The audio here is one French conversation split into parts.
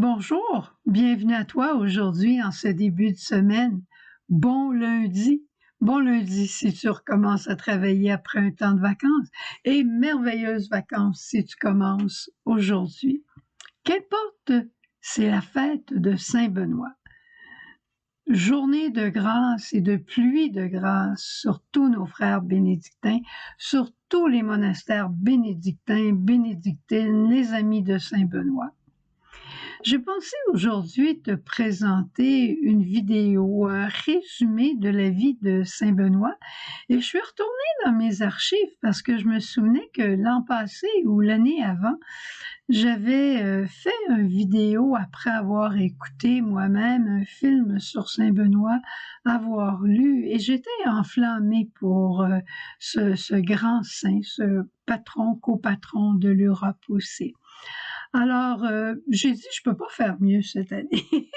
Bonjour, bienvenue à toi aujourd'hui en ce début de semaine. Bon lundi. Bon lundi si tu recommences à travailler après un temps de vacances et merveilleuses vacances si tu commences aujourd'hui. Qu'importe, c'est la fête de Saint-Benoît. Journée de grâce et de pluie de grâce sur tous nos frères bénédictins, sur tous les monastères bénédictins, bénédictines, les amis de Saint-Benoît. J'ai pensé aujourd'hui te présenter une vidéo, un résumé de la vie de Saint-Benoît et je suis retournée dans mes archives parce que je me souvenais que l'an passé ou l'année avant, j'avais fait une vidéo après avoir écouté moi-même un film sur Saint-Benoît, avoir lu et j'étais enflammée pour ce grand saint, ce patron, copatron de l'Europe aussi. Alors, j'ai dit: «Je peux pas faire mieux cette année».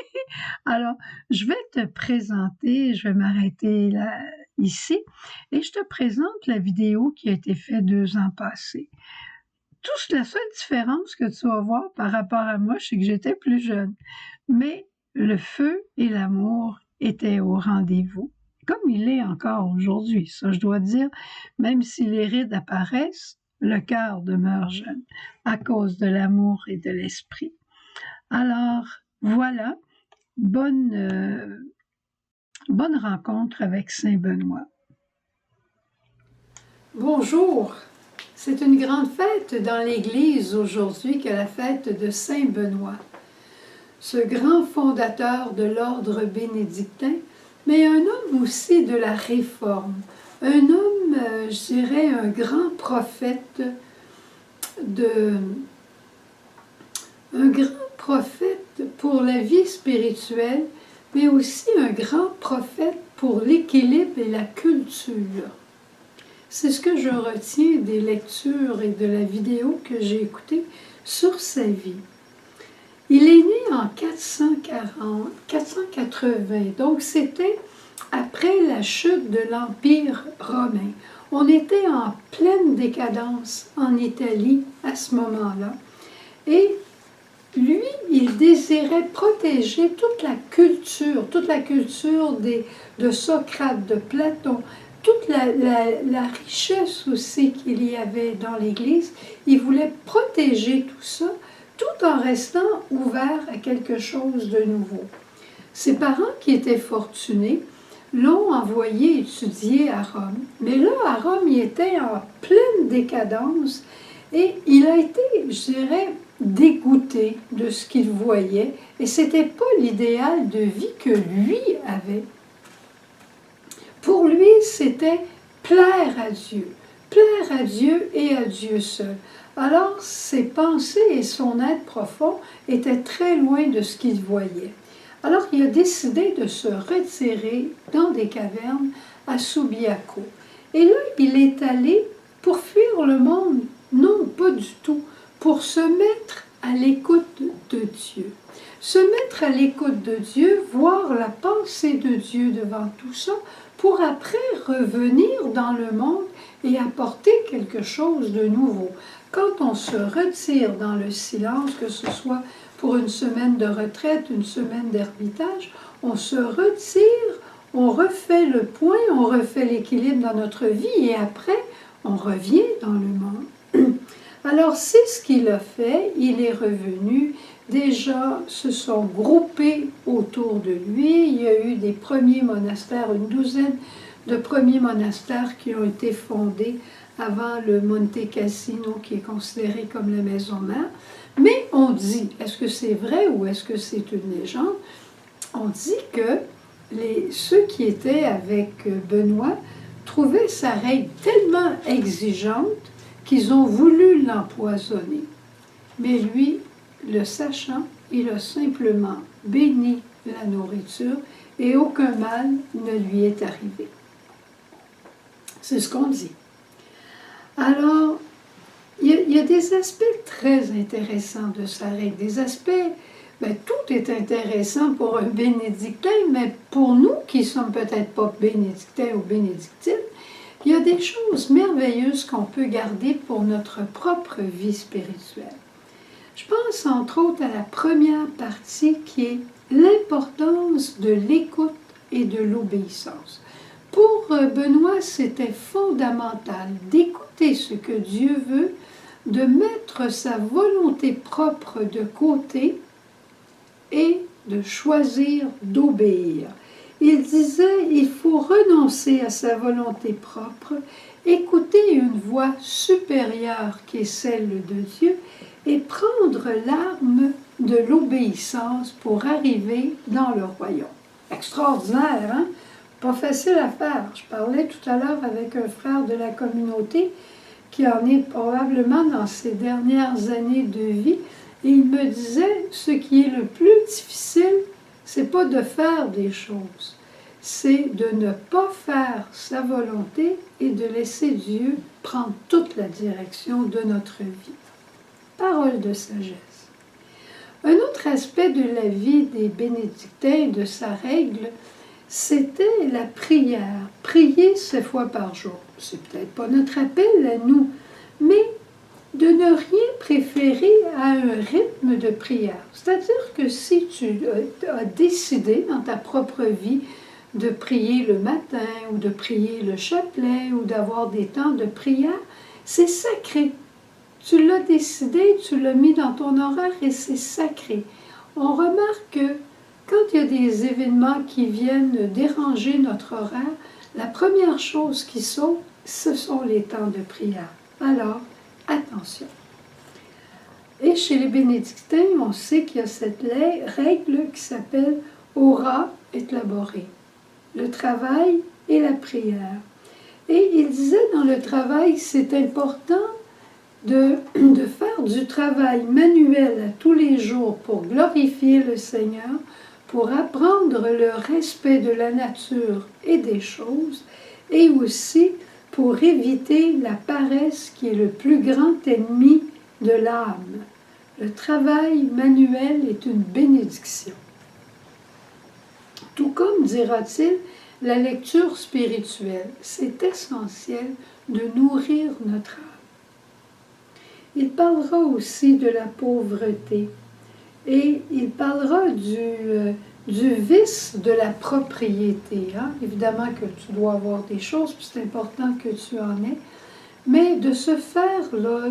Alors, je vais te présenter, je vais m'arrêter là, ici, et je te présente la vidéo qui a été faite 2 ans passés. La seule différence que tu vas voir par rapport à moi, c'est que j'étais plus jeune, mais le feu et l'amour étaient au rendez-vous, comme il est encore aujourd'hui, ça je dois dire, même si les rides apparaissent, le cœur demeure jeune, à cause de l'amour et de l'esprit. Alors, voilà, bonne rencontre avec Saint-Benoît. Bonjour, c'est une grande fête dans l'Église aujourd'hui que la fête de Saint-Benoît, ce grand fondateur de l'ordre bénédictin, mais un homme aussi de la Réforme, un homme, je dirais, un grand prophète pour la vie spirituelle, mais aussi un grand prophète pour l'équilibre et la culture. C'est ce que je retiens des lectures et de la vidéo que j'ai écoutée sur sa vie. Il est né en 480, donc c'était après la chute de l'Empire romain. On était en pleine décadence en Italie à ce moment-là. Et lui, il désirait protéger toute la culture de Socrate, de Platon, toute la richesse aussi qu'il y avait dans l'Église. Il voulait protéger tout ça, tout en restant ouvert à quelque chose de nouveau. Ses parents, qui étaient fortunés, l'ont envoyé étudier à Rome. Mais là, à Rome, il était en pleine décadence et il a été, je dirais, dégoûté de ce qu'il voyait et ce n'était pas l'idéal de vie que lui avait. Pour lui, c'était plaire à Dieu et à Dieu seul. Alors, ses pensées et son être profond étaient très loin de ce qu'il voyait. Alors, il a décidé de se retirer dans des cavernes à Subiaco. Et là, il est allé pour fuir le monde. Non, pas du tout. Pour se mettre à l'écoute de Dieu. Se mettre à l'écoute de Dieu, voir la pensée de Dieu devant tout ça, pour après revenir dans le monde et apporter quelque chose de nouveau. Quand on se retire dans le silence, que ce soit pour une semaine de retraite, une semaine d'ermitage, on se retire, on refait le point, on refait l'équilibre dans notre vie et après, on revient dans le monde. Alors, c'est ce qu'il a fait. Il est revenu. Des gens se sont groupés autour de lui. Il y a eu des premiers monastères, une douzaine de premiers monastères qui ont été fondés avant le Monte Cassino, qui est considéré comme la maison mère. Mais on dit, est-ce que c'est vrai ou est-ce que c'est une légende? On dit que ceux qui étaient avec Benoît trouvaient sa règle tellement exigeante qu'ils ont voulu l'empoisonner. Mais lui, le sachant, il a simplement béni la nourriture et aucun mal ne lui est arrivé. C'est ce qu'on dit. Alors, il y a des aspects très intéressants de sa règle. Des aspects, tout est intéressant pour un bénédictin, mais pour nous qui ne sommes peut-être pas bénédictins ou bénédictines, il y a des choses merveilleuses qu'on peut garder pour notre propre vie spirituelle. Je pense entre autres à la première partie qui est l'importance de l'écoute et de l'obéissance. Pour Benoît, c'était fondamental d'écouter ce que Dieu veut, de mettre sa volonté propre de côté et de choisir d'obéir. Il disait, il faut renoncer à sa volonté propre, écouter une voix supérieure qui est celle de Dieu et prendre l'arme de l'obéissance pour arriver dans le royaume. Extraordinaire, hein? Pas facile à faire. Je parlais tout à l'heure avec un frère de la communauté qui en est probablement dans ses dernières années de vie, et il me disait, ce qui est le plus difficile, c'est pas de faire des choses, c'est de ne pas faire sa volonté et de laisser Dieu prendre toute la direction de notre vie. Parole de sagesse. Un autre aspect de la vie des bénédictins, de sa règle, c'était la prière. Prier 7 fois par jour. C'est peut-être pas notre appel à nous, mais de ne rien préférer à un rythme de prière. C'est-à-dire que si tu as décidé dans ta propre vie de prier le matin ou de prier le chapelet ou d'avoir des temps de prière, c'est sacré. Tu l'as décidé, tu l'as mis dans ton horaire et c'est sacré. On remarque que quand il y a des événements qui viennent déranger notre horaire, la première chose qui saute, ce sont les temps de prière. Alors, attention. Et chez les bénédictins, on sait qu'il y a cette règle qui s'appelle ora et laboré, le travail et la prière. Et il disait dans le travail, c'est important de faire du travail manuel à tous les jours pour glorifier le Seigneur, pour apprendre le respect de la nature et des choses, et aussi pour éviter la paresse qui est le plus grand ennemi de l'âme. Le travail manuel est une bénédiction. Tout comme, dira-t-il, la lecture spirituelle, c'est essentiel de nourrir notre âme. Il parlera aussi de la pauvreté et il parlera du vice de la propriété. Hein? Évidemment que tu dois avoir des choses, puis c'est important que tu en aies, mais de se faire là,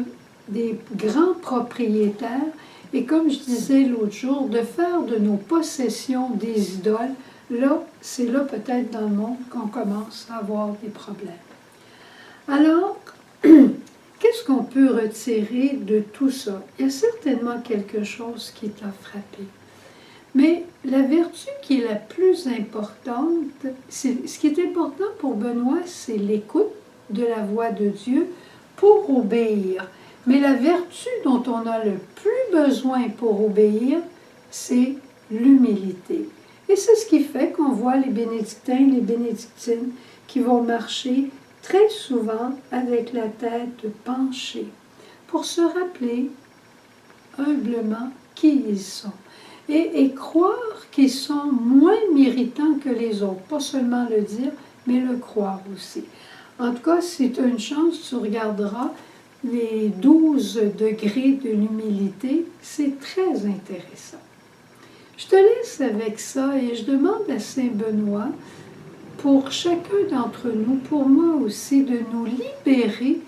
des grands propriétaires et comme je disais l'autre jour, de faire de nos possessions des idoles, là, c'est là peut-être dans le monde qu'on commence à avoir des problèmes. Alors, qu'est-ce qu'on peut retirer de tout ça? Il y a certainement quelque chose qui t'a frappé. Mais la vertu qui est la plus importante, ce qui est important pour Benoît, c'est l'écoute de la voix de Dieu pour obéir. Mais la vertu dont on a le plus besoin pour obéir, c'est l'humilité. Et c'est ce qui fait qu'on voit les bénédictins, les bénédictines qui vont marcher très souvent avec la tête penchée pour se rappeler humblement qui ils sont et croire qu'ils sont moins méritants que les autres. Pas seulement le dire, mais le croire aussi. En tout cas, si tu as une chance, tu regarderas les 12 degrés de l'humilité. C'est très intéressant. Je te laisse avec ça et je demande à Saint Benoît, pour chacun d'entre nous, pour moi aussi, de nous libérer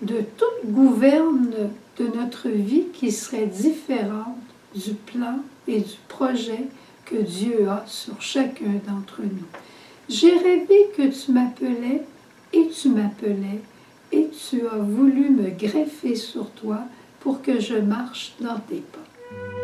de toute gouverne de notre vie qui serait différente du plan et du projet que Dieu a sur chacun d'entre nous. J'ai rêvé que tu m'appelais et tu m'appelais et tu as voulu me greffer sur toi pour que je marche dans tes pas.